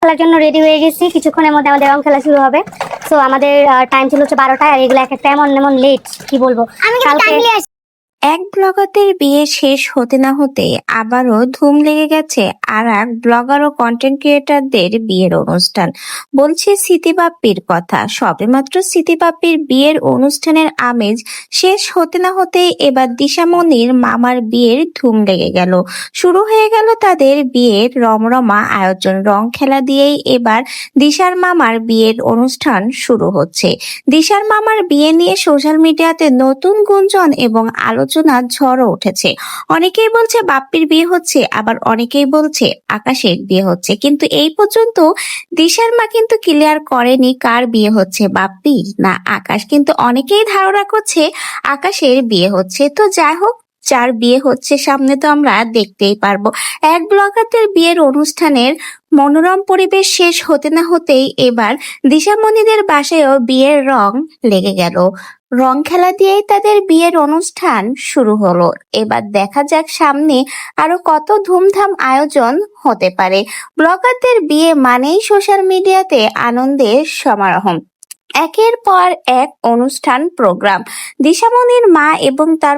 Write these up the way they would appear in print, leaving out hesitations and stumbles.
খেলার জন্য রেডি হয়ে গেছি, কিছুক্ষণের মধ্যে আমাদের রং খেলা শুরু হবে। সো আমাদের টাইম ছিল হচ্ছে 12টায়, আর এগুলো একটা এমন এমন লেট, কি বলবো। কালকে এক ব্লগারদের বিয়ে শেষ হতে না হতে আবারও ধুম লেগে গেছে আর এক ব্লগার ও কন্টেন্ট ক্রিয়েটারদের বিয়ের অনুষ্ঠান। বলছে স্মৃতিবাপ্পির কথা। সবেমাত্র স্মৃতিবাপ্পির বিয়ের অনুষ্ঠানের আমেজ শেষ হতে না হতে এবার দিশামণির মামার বিয়ের ধুম লেগে গেল। শুরু হয়ে গেল তাদের বিয়ের রমরমা আয়োজন। রং খেলা দিয়েই এবার দিশার মামার বিয়ের অনুষ্ঠান শুরু হচ্ছে। দিশার মামার বিয়ে নিয়ে সোশ্যাল মিডিয়াতে নতুন গুঞ্জন এবং আলোচনার ঝড়ও উঠেছে। অনেকেই বলছে বাপ্পির বিয়ে হচ্ছে, আবার অনেকেই বলছে আকাশের বিয়ে হচ্ছে, কিন্তু এই পর্যন্ত দিশার মা কিন্তু ক্লিয়ার করেনি কার বিয়ে হচ্ছে, বাপ্পি না আকাশ। কিন্তু অনেকেই ধারণা করছে আকাশের বিয়ে হচ্ছে। তো যাই হোক, যার বিয়ে হচ্ছে সামনে তো আমরা দেখতেই পারবো। এক ব্লগারদের বিয়ের অনুষ্ঠানের মনোরম পরিবেশ শেষ হতে না হতেই এবার দিশামণিদের বাসায়ও বিয়ের রং লেগে গেল। রং খেলা দিয়েই তাদের বিয়ের অনুষ্ঠান শুরু হলো। এবার দেখা যাক সামনে আরো কত ধুমধাম আয়োজন হতে পারে। ব্লগারদের বিয়ে মানেই সোশ্যাল মিডিয়াতে আনন্দের সমারোহ। একের পর এক অনুষ্ঠান, প্রোগ্রাম। দিশামণির মা এবং তার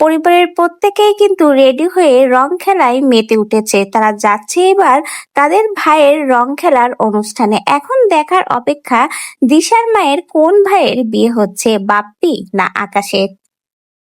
পরিবারের প্রত্যেকেই কিন্তু রেডি হয়ে রং খেলায় মেতে উঠেছে। তারা যাচ্ছে এবার তাদের ভাইয়ের রং খেলার অনুষ্ঠানে। এখন দেখার অপেক্ষা দিশার মায়ের কোন ভাইয়ের বিয়ে হচ্ছে, বাপ্পি না আকাশের।